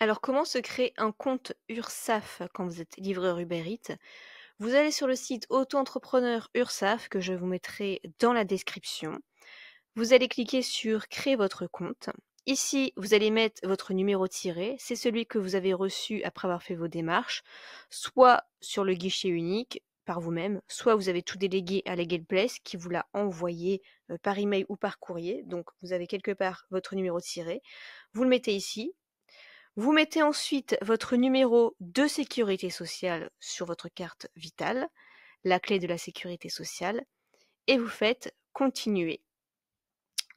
Alors, comment se créer un compte URSSAF quand vous êtes livreur Uber Eats? Vous allez sur le site Auto-entrepreneur URSSAF que je vous mettrai dans la description. Vous allez cliquer sur Créer votre compte. Ici, vous allez mettre votre numéro tiré, c'est celui que vous avez reçu après avoir fait vos démarches, soit sur le guichet unique par vous-même, soit vous avez tout délégué à Legal Place qui vous l'a envoyé par email ou par courrier. Donc, vous avez quelque part votre numéro tiré. Vous le mettez ici. Vous mettez ensuite votre numéro de sécurité sociale sur votre carte vitale, la clé de la sécurité sociale, et vous faites continuer.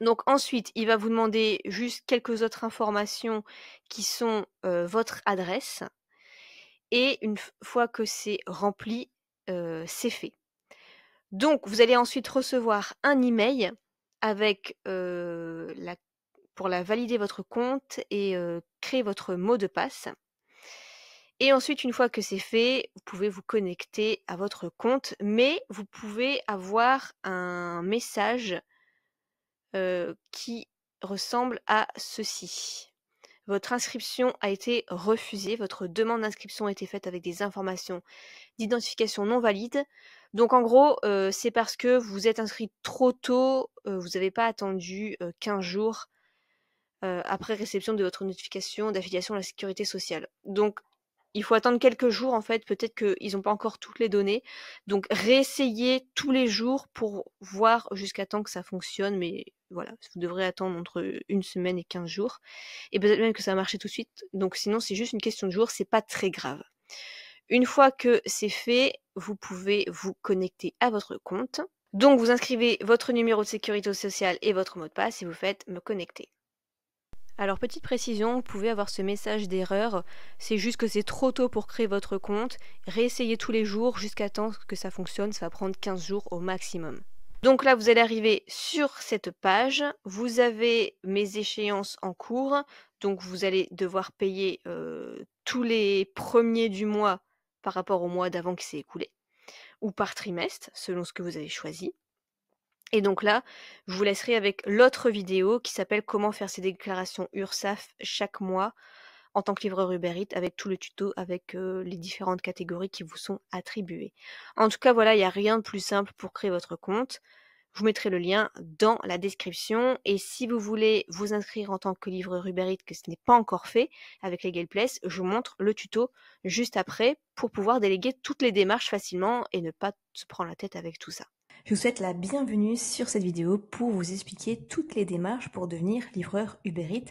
Donc ensuite, il va vous demander juste quelques autres informations qui sont votre adresse. Et une fois que c'est rempli, c'est fait. Donc vous allez ensuite recevoir un email avec pour valider votre compte et créer votre mot de passe. Et ensuite, une fois que c'est fait, vous pouvez vous connecter à votre compte, mais vous pouvez avoir un message qui ressemble à ceci. Votre inscription a été refusée, votre demande d'inscription a été faite avec des informations d'identification non valides. Donc en gros, c'est parce que vous êtes inscrit trop tôt, vous n'avez pas attendu 15 jours après réception de votre notification d'affiliation à la sécurité sociale. Donc il faut attendre quelques jours en fait, peut-être qu'ils n'ont pas encore toutes les données. Donc réessayez tous les jours pour voir jusqu'à temps que ça fonctionne, mais voilà, vous devrez attendre entre une semaine et 15 jours. Et peut-être même que ça va marcher tout de suite. Donc sinon c'est juste une question de jours, c'est pas très grave. Une fois que c'est fait, vous pouvez vous connecter à votre compte. Donc vous inscrivez votre numéro de sécurité sociale et votre mot de passe et vous faites me connecter. Alors petite précision, vous pouvez avoir ce message d'erreur, c'est juste que c'est trop tôt pour créer votre compte, réessayez tous les jours jusqu'à temps que ça fonctionne, ça va prendre 15 jours au maximum. Donc là, vous allez arriver sur cette page, vous avez mes échéances en cours, donc vous allez devoir payer tous les premiers du mois par rapport au mois d'avant qui s'est écoulé, ou par trimestre, selon ce que vous avez choisi. Et donc là, je vous laisserai avec l'autre vidéo qui s'appelle Comment faire ses déclarations URSSAF chaque mois en tant que livreur Uber Eats avec tout le tuto avec les différentes catégories qui vous sont attribuées. En tout cas, voilà, il n'y a rien de plus simple pour créer votre compte. Je vous mettrai le lien dans la description. Et si vous voulez vous inscrire en tant que livreur Uber Eats, que ce n'est pas encore fait avec Legal Place, je vous montre le tuto juste après pour pouvoir déléguer toutes les démarches facilement et ne pas se prendre la tête avec tout ça. Je vous souhaite la bienvenue sur cette vidéo pour vous expliquer toutes les démarches pour devenir livreur Uber Eats,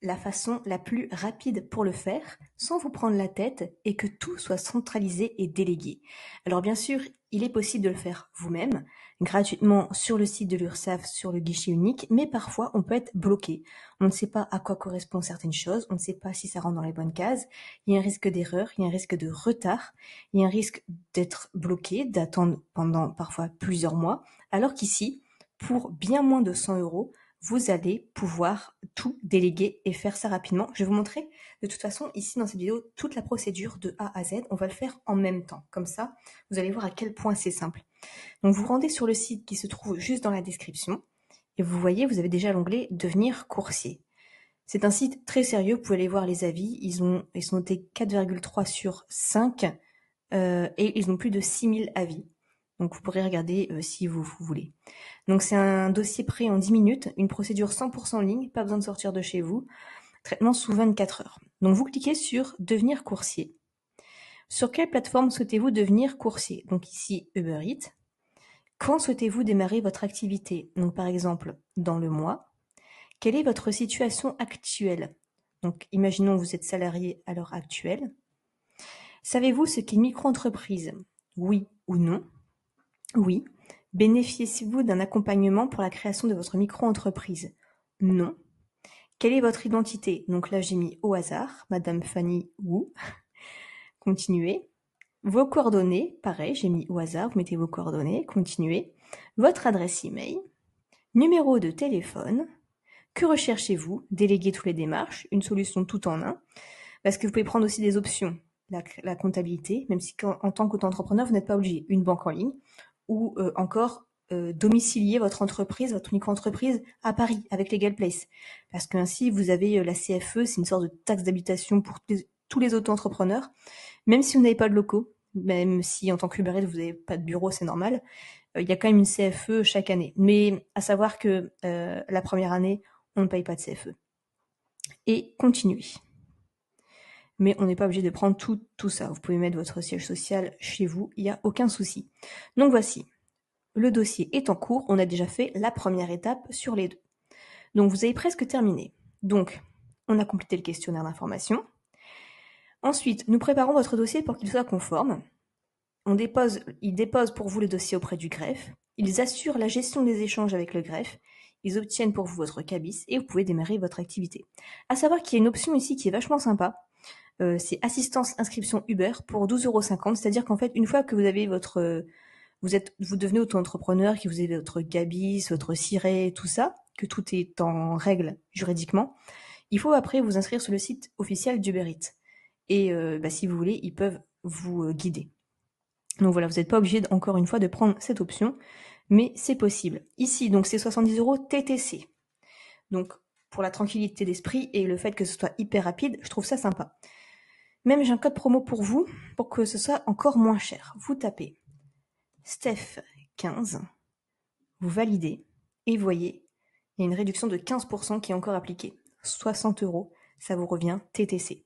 la façon la plus rapide pour le faire, sans vous prendre la tête et que tout soit centralisé et délégué. Alors bien sûr, il est possible de le faire vous-même, gratuitement sur le site de l'URSSAF, sur le guichet unique, mais parfois on peut être bloqué. On ne sait pas à quoi correspondent certaines choses, on ne sait pas si ça rentre dans les bonnes cases, il y a un risque d'erreur, il y a un risque de retard, il y a un risque d'être bloqué, d'attendre pendant parfois plusieurs mois, alors qu'ici, pour bien moins de 100 €, vous allez pouvoir tout déléguer et faire ça rapidement. Je vais vous montrer de toute façon ici dans cette vidéo toute la procédure de A à Z. On va le faire en même temps. Comme ça, vous allez voir à quel point c'est simple. Donc vous rendez sur le site qui se trouve juste dans la description et vous voyez, vous avez déjà l'onglet Devenir coursier. C'est un site très sérieux, vous pouvet aller voir les avis. Ils sont notés 4,3 sur 5 et ils ont plus de 6000 avis. Donc vous pourrez regarder si vous voulez. Donc c'est un dossier prêt en 10 minutes, une procédure 100% en ligne, pas besoin de sortir de chez vous, traitement sous 24 heures. Donc vous cliquez sur Devenir coursier. Sur quelle plateforme souhaitez-vous devenir coursier? Donc ici Uber Eats. Quand souhaitez-vous démarrer votre activité? Donc par exemple dans le mois. Quelle est votre situation actuelle? Donc imaginons que vous êtes salarié à l'heure actuelle. Savez-vous ce qu'est une micro-entreprise? Oui ou non? Oui. Bénéficiez-vous d'un accompagnement pour la création de votre micro-entreprise? Non. Quelle est votre identité? Donc là, j'ai mis au hasard, Madame Fanny Wu. Continuez. Vos coordonnées, pareil, j'ai mis au hasard, vous mettez vos coordonnées, continuez. Votre adresse email, numéro de téléphone. Que recherchez-vous? Déléguer toutes les démarches, une solution tout en un. Parce que vous pouvez prendre aussi des options. La comptabilité, même si en tant qu'auto-entrepreneur, vous n'êtes pas obligé. Une banque en ligne ou encore domicilier votre entreprise, votre micro-entreprise à Paris avec Legal Place. Parce qu'ainsi, vous avez la CFE, c'est une sorte de taxe d'habitation pour tous les auto-entrepreneurs. Même si vous n'avez pas de locaux, même si en tant qu'Uber Eats, vous n'avez pas de bureau, c'est normal, il y a quand même une CFE chaque année. Mais à savoir que la première année, on ne paye pas de CFE. Et continuez. Mais on n'est pas obligé de prendre tout ça. Vous pouvez mettre votre siège social chez vous, il n'y a aucun souci. Donc voici, le dossier est en cours, on a déjà fait la première étape sur les deux. Donc vous avez presque terminé. Donc, on a complété le questionnaire d'information. Ensuite, nous préparons votre dossier pour qu'il soit conforme. Ils déposent pour vous le dossier auprès du greffe. Ils assurent la gestion des échanges avec le greffe. Ils obtiennent pour vous votre cabis et vous pouvez démarrer votre activité. À savoir qu'il y a une option ici qui est vachement sympa. C'est assistance inscription Uber pour 12,50 €. C'est-à-dire qu'en fait, une fois que vous avez vous devenez auto-entrepreneur, que vous avez votre cabis, votre siret, tout ça, que tout est en règle juridiquement, il faut après vous inscrire sur le site officiel d'Uber Eats. Et si vous voulez, ils peuvent vous guider. Donc voilà, vous n'êtes pas obligé encore une fois de prendre cette option, mais c'est possible. Ici, donc c'est 70 € TTC. Donc pour la tranquillité d'esprit et le fait que ce soit hyper rapide, je trouve ça sympa. Même j'ai un code promo pour vous, pour que ce soit encore moins cher. Vous tapez STEPH15, vous validez, et vous voyez, il y a une réduction de 15% qui est encore appliquée. 60 €, ça vous revient TTC.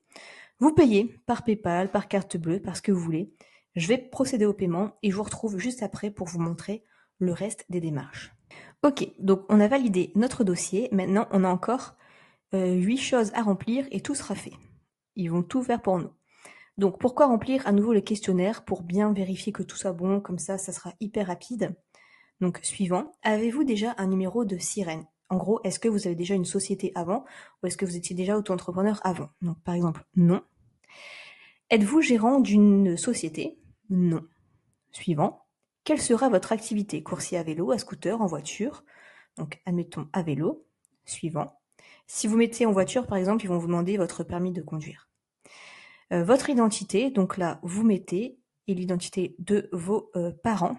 Vous payez par PayPal, par carte bleue, par ce que vous voulez. Je vais procéder au paiement et je vous retrouve juste après pour vous montrer le reste des démarches. Ok, donc on a validé notre dossier. Maintenant, on a encore 8 choses à remplir et tout sera fait. Ils vont tout faire pour nous. Donc pourquoi remplir à nouveau le questionnaire pour bien vérifier que tout soit bon, comme ça sera hyper rapide. Donc suivant, avez-vous déjà un numéro de sirène? En gros, est-ce que vous avez déjà une société avant ou est-ce que vous étiez déjà auto-entrepreneur avant? Donc par exemple, non. Êtes-vous gérant d'une société? Non. Suivant, quelle sera votre activité? Coursier à vélo, à scooter, en voiture? Donc admettons à vélo. Suivant. Si vous mettez en voiture, par exemple, ils vont vous demander votre permis de conduire. Votre identité, donc là, vous mettez, et l'identité de vos parents,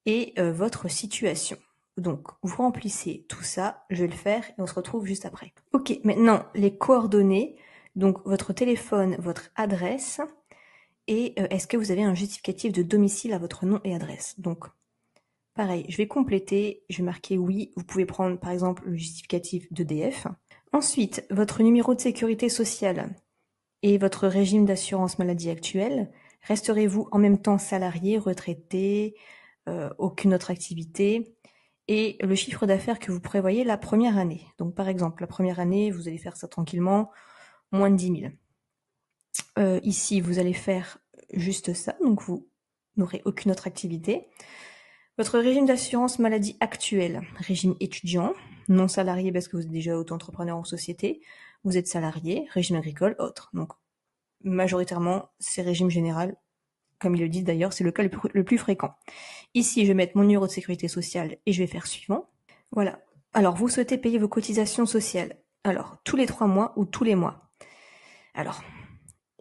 et votre situation. Donc, vous remplissez tout ça, je vais le faire, et on se retrouve juste après. Ok, maintenant, les coordonnées, donc votre téléphone, votre adresse, et est-ce que vous avez un justificatif de domicile à votre nom et adresse? Donc, pareil, je vais compléter, je vais marquer oui, vous pouvez prendre par exemple le justificatif d'EDF. Ensuite, votre numéro de sécurité sociale et votre régime d'assurance maladie actuel. Resterez-vous en même temps salarié, retraité, aucune autre activité? Et le chiffre d'affaires que vous prévoyez la première année. Donc par exemple, la première année, vous allez faire ça tranquillement, moins de 10 000. Ici, vous allez faire juste ça, donc vous n'aurez aucune autre activité. Votre régime d'assurance maladie actuel, régime étudiant, non salarié parce que vous êtes déjà auto-entrepreneur en société, vous êtes salarié, régime agricole, autre. Donc majoritairement, c'est régime général, comme il le dit d'ailleurs, c'est le cas le plus fréquent. Ici, je vais mettre mon numéro de sécurité sociale et je vais faire suivant. Voilà. Alors, vous souhaitez payer vos cotisations sociales. Alors, tous les 3 mois ou tous les mois? Alors,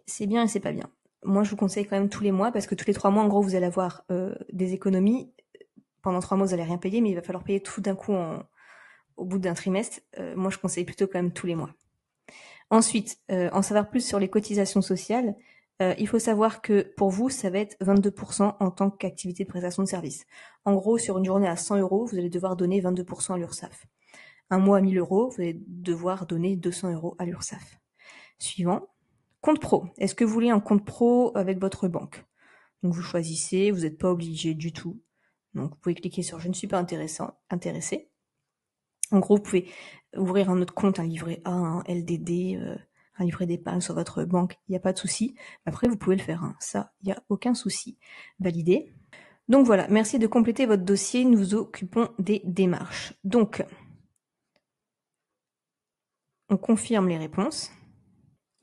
c'est bien et c'est pas bien. Moi, je vous conseille quand même tous les mois parce que tous les 3 mois, en gros, vous allez avoir des économies. Pendant 3 mois, vous n'allez rien payer, mais il va falloir payer tout d'un coup au bout d'un trimestre. Moi, je conseille plutôt quand même tous les mois. Ensuite, en savoir plus sur les cotisations sociales, il faut savoir que pour vous, ça va être 22% en tant qu'activité de prestation de service. En gros, sur une journée à 100 €, vous allez devoir donner 22% à l'URSSAF. Un mois à 1 000 €, vous allez devoir donner 200 € à l'URSSAF. Suivant, compte pro. Est-ce que vous voulez un compte pro avec votre banque? Donc vous choisissez, vous n'êtes pas obligé du tout. Donc vous pouvez cliquer sur « Je ne suis pas intéressé ». En gros, vous pouvez ouvrir un autre compte, un livret A, un LDD, un livret d'épargne sur votre banque, il n'y a pas de souci. Après, vous pouvez le faire, hein. Ça, il n'y a aucun souci. Validé. Donc voilà, merci de compléter votre dossier, nous nous occupons des démarches. Donc, on confirme les réponses.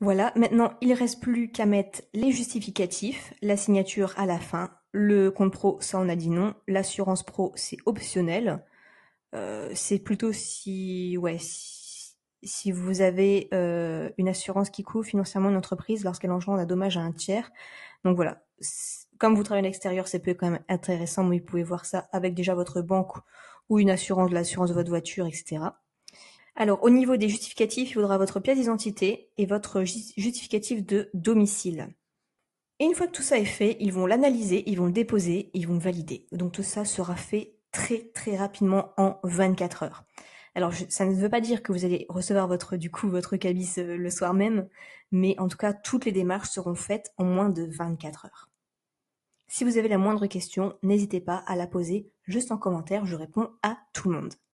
Voilà, maintenant, il ne reste plus qu'à mettre les justificatifs, la signature à la fin, le compte pro, ça on a dit non, l'assurance pro, c'est optionnel. C'est plutôt si vous avez une assurance qui couvre financièrement une entreprise lorsqu'elle engendre un dommage à un tiers. Donc voilà, Comme vous travaillez à l'extérieur, c'est peut quand même intéressant, mais vous pouvez voir ça avec déjà votre banque ou une assurance, de l'assurance de votre voiture, etc. Alors, au niveau des justificatifs, il faudra votre pièce d'identité et votre justificatif de domicile. Et une fois que tout ça est fait, ils vont l'analyser, ils vont le déposer, ils vont le valider. Donc tout ça sera fait très très rapidement en 24 heures. Alors ça ne veut pas dire que vous allez recevoir votre cabis le soir même, mais en tout cas toutes les démarches seront faites en moins de 24 heures. Si vous avez la moindre question, n'hésitez pas à la poser juste en commentaire, je réponds à tout le monde.